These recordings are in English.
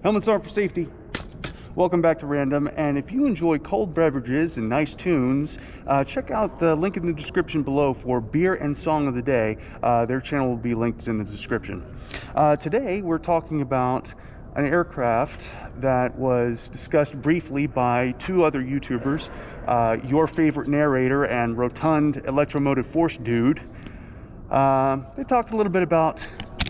Helmets on for safety. Welcome back to Random, and if you enjoy cold beverages and nice tunes, check out the link in the description below for Beer and Song of the Day. Their channel will be linked in the description. Today we're talking about an aircraft that was discussed briefly by two other YouTubers, your favorite narrator and rotund electromotive force dude. They talked a little bit about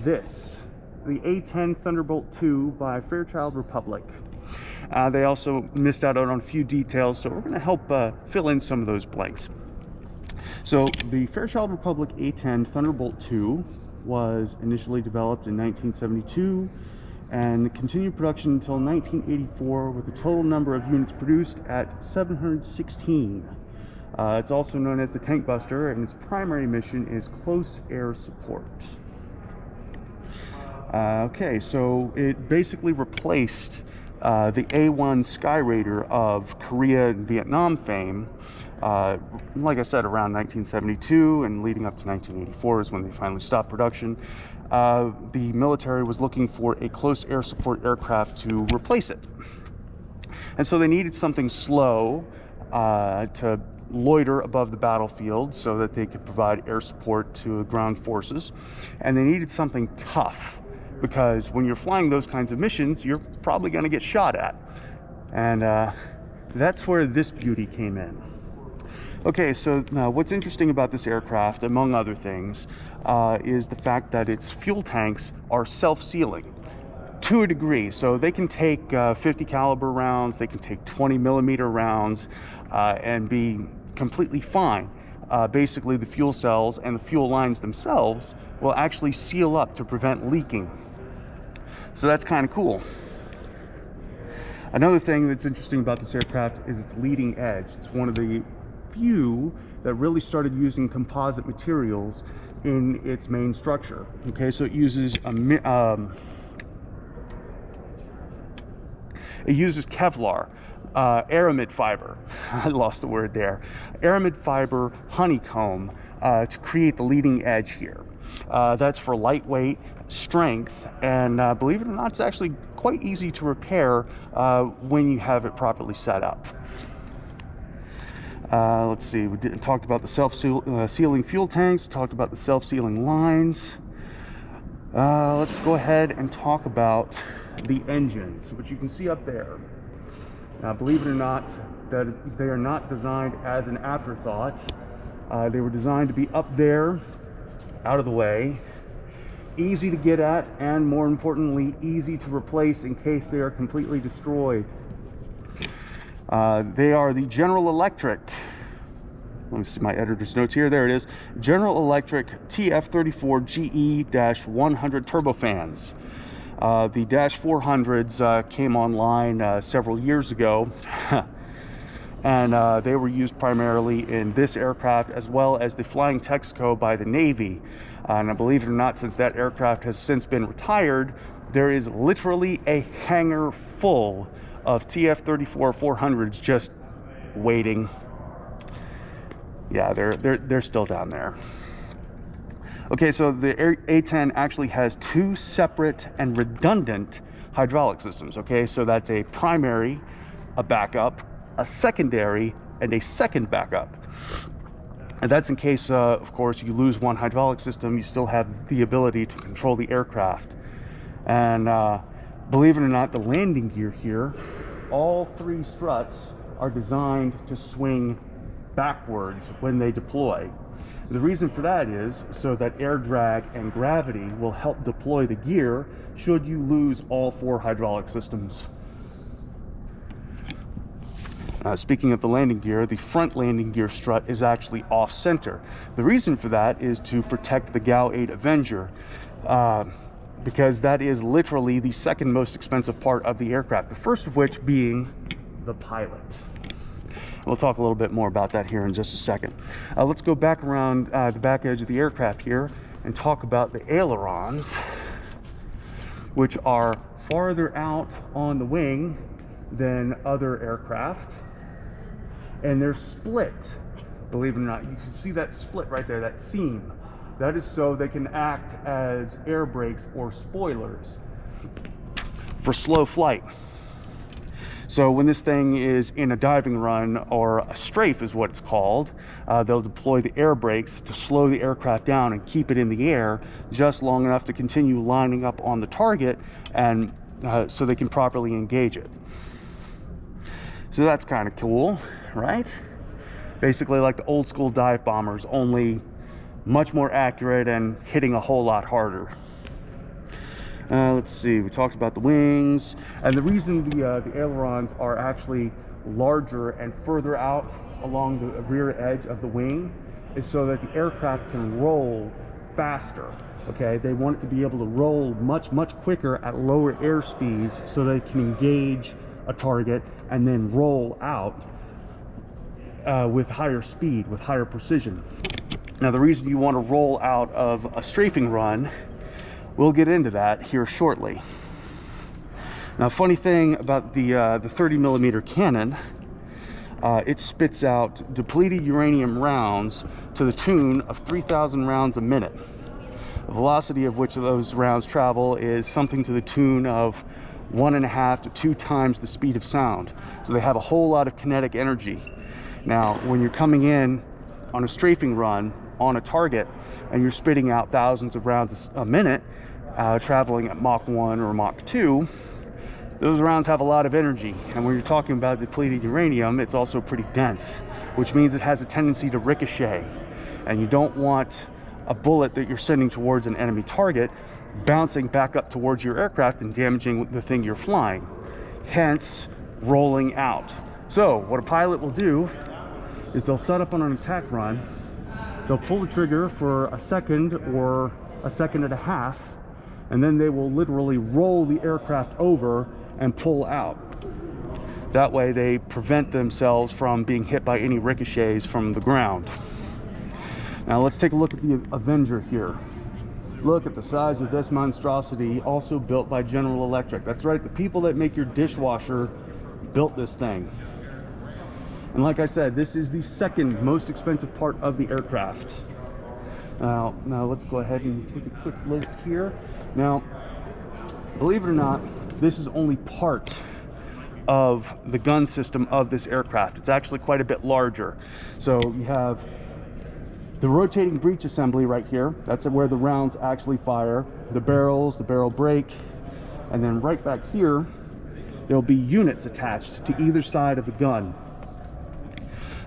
this, the A-10 Thunderbolt II by Fairchild Republic. They also missed out on a few details, so we're going to help fill in some of those blanks. So the Fairchild Republic A-10 Thunderbolt II was initially developed in 1972 and continued production until 1984 with a total number of units produced at 716. It's also known as the Tank Buster, and its primary mission is close air support. Okay, so it basically replaced the A-1 Skyraider of Korea and Vietnam fame. Like I said, around 1972 and leading up to 1984 is when they finally stopped production. The military was looking for a close air support aircraft to replace it. And so they needed something slow to loiter above the battlefield so that they could provide air support to ground forces. And they needed something tough, because when you're flying those kinds of missions, you're probably going to get shot at. And that's where this beauty came in. Okay, so now what's interesting about this aircraft, among other things, is the fact that its fuel tanks are self-sealing to a degree. So they can take 50 caliber rounds, they can take 20 millimeter rounds, and be completely fine. Basically, the fuel cells and the fuel lines themselves will actually seal up to prevent leaking. So that's kind of cool. Another thing that's interesting about this aircraft is its leading edge. It's one of the few that really started using composite materials in its main structure. Okay, so it uses Kevlar, aramid fiber. I lost the word there. Aramid fiber honeycomb to create the leading edge here. That's for lightweight, strength, and believe it or not, it's actually quite easy to repair when you have it properly set up. Let's see, we talked about the self-sealing fuel tanks, talked about the self-sealing lines. Let's go ahead and talk about the engines, which you can see up there. Now, believe it or not, that they are not designed as an afterthought. They were designed to be up there, out of the way, easy to get at, and more importantly, easy to replace in case they are completely destroyed. They are the General Electric, let me see my editor's notes here, there it is, General Electric TF34GE-100 turbofans. The Dash 400s came online several years ago, and they were used primarily in this aircraft as well as the Flying Texaco by the Navy. And believe it or not, since that aircraft has since been retired, there is literally a hangar full of TF-34 400s just waiting. Yeah, they're still down there. Okay, so the A-10 actually has two separate and redundant hydraulic systems. Okay, so that's a primary, a backup, a secondary, and a second backup. And that's in case, of course, you lose one hydraulic system, you still have the ability to control the aircraft. And believe it or not, the landing gear here, all three struts are designed to swing backwards when they deploy. The reason for that is so that air drag and gravity will help deploy the gear should you lose all four hydraulic systems. Speaking of the landing gear, the front landing gear strut is actually off center. The reason for that is to protect the GAU-8 Avenger, because that is literally the second most expensive part of the aircraft, the first of which being the pilot. We'll talk a little bit more about that here in just a second. Let's go back around the back edge of the aircraft here and talk about the ailerons, which are farther out on the wing than other aircraft. And they're split, believe it or not. You can see that split right there, that seam. That is so they can act as air brakes or spoilers. for slow flight. So when this thing is in a diving run, or a strafe is what it's called, they'll deploy the air brakes to slow the aircraft down and keep it in the air just long enough to continue lining up on the target, and so they can properly engage it. So that's kind of cool, right? Basically like the old school dive bombers, only much more accurate and hitting a whole lot harder. Let's see, we talked about the wings, and the reason the ailerons are actually larger and further out along the rear edge of the wing is so that the aircraft can roll faster. Okay, they want it to be able to roll much quicker at lower air speeds so they can engage a target and then roll out with higher speed, with higher precision. Now, the reason you want to roll out of a strafing run, we'll get into that here shortly. Now, funny thing about the 30mm cannon, it spits out depleted uranium rounds to the tune of 3,000 rounds a minute. The velocity of which of those rounds travel is something to the tune of 1.5 to 2 times the speed of sound. So they have a whole lot of kinetic energy. Now, when you're coming in on a strafing run on a target and you're spitting out thousands of rounds a minute, traveling at Mach 1 or Mach 2, those rounds have a lot of energy. And when you're talking about depleted uranium, it's also pretty dense, which means it has a tendency to ricochet. And you don't want a bullet that you're sending towards an enemy target bouncing back up towards your aircraft and damaging the thing you're flying, hence rolling out. So what a pilot will do is they'll set up on an attack run, they'll pull the trigger for a second or a second and a half, and then they will literally roll the aircraft over and pull out. That way they prevent themselves from being hit by any ricochets from the ground. Now let's take a look at the Avenger here. Look at the size of this monstrosity, also built by General Electric. That's right, the people that make your dishwasher built this thing. And like I said, this is the second most expensive part of the aircraft. Now let's go ahead and take a quick look here. Now, believe it or not, this is only part of the gun system of this aircraft. It's actually quite a bit larger. So you have the rotating breech assembly right here. That's where the rounds actually fire. The barrels, the barrel brake, and then right back here, there'll be units attached to either side of the gun.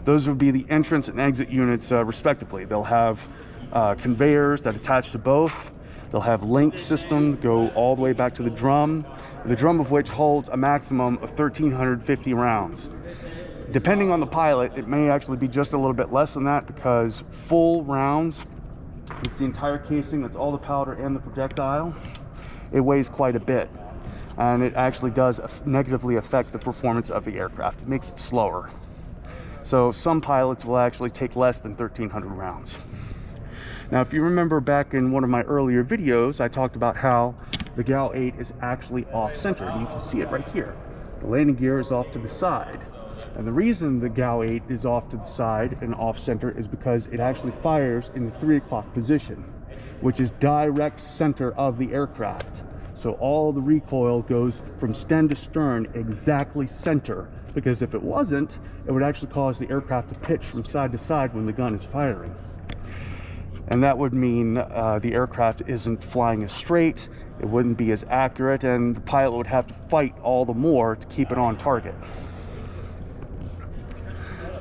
Those would be the entrance and exit units respectively. They'll have conveyors that attach to both. They'll have link system go all the way back to the drum of which holds a maximum of 1,350 rounds. Depending on the pilot, it may actually be just a little bit less than that, because full rounds, it's the entire casing, that's all the powder and the projectile, it weighs quite a bit. And it actually does negatively affect the performance of the aircraft. It makes it slower. So some pilots will actually take less than 1,300 rounds. Now, if you remember back in one of my earlier videos, I talked about how the GAU-8 is actually off-center. You can see it right here. The landing gear is off to the side. And the reason the GAU-8 is off to the side and off-center is because it actually fires in the 3 o'clock position, which is direct center of the aircraft. So all the recoil goes from stem to stern exactly center, because if it wasn't, it would actually cause the aircraft to pitch from side to side when the gun is firing. And that would mean the aircraft isn't flying as straight, it wouldn't be as accurate, and the pilot would have to fight all the more to keep it on target.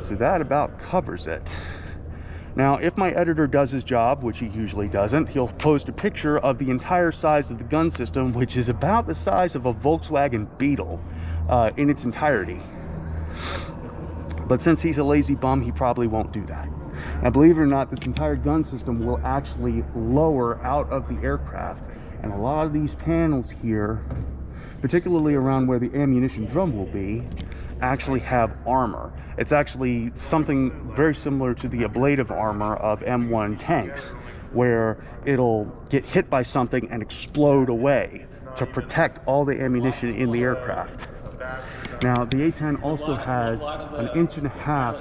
So that about covers it. Now, if my editor does his job, which he usually doesn't, he'll post a picture of the entire size of the gun system, which is about the size of a Volkswagen Beetle in its entirety. But since he's a lazy bum, he probably won't do that. Now, believe it or not, this entire gun system will actually lower out of the aircraft. And a lot of these panels here, particularly around where the ammunition drum will be, actually have armor. It's actually something very similar to the ablative armor of M1 tanks, where it'll get hit by something and explode away to protect all the ammunition in the aircraft. Now, the A-10 also has an 1.5 inches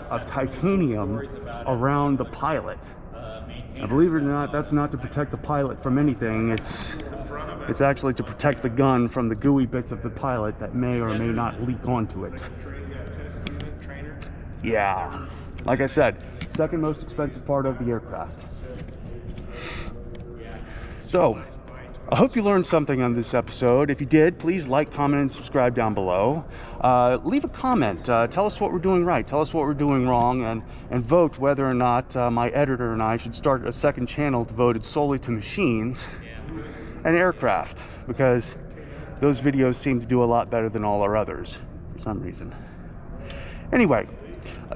of titanium around the pilot. Now, believe it or not, that's not to protect the pilot from anything. It's It's actually to protect the gun from the gooey bits of the pilot that may or may not leak onto it. Yeah, like I said, second most expensive part of the aircraft. So, I hope you learned something on this episode. If you did, please like, comment, and subscribe down below. Leave a comment. Tell us what we're doing right. Tell us what we're doing wrong, and vote whether or not my editor and I should start a second channel devoted solely to machines and aircraft, because those videos seem to do a lot better than all our others for some reason. Anyway,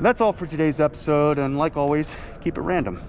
that's all for today's episode, and like always, keep it random.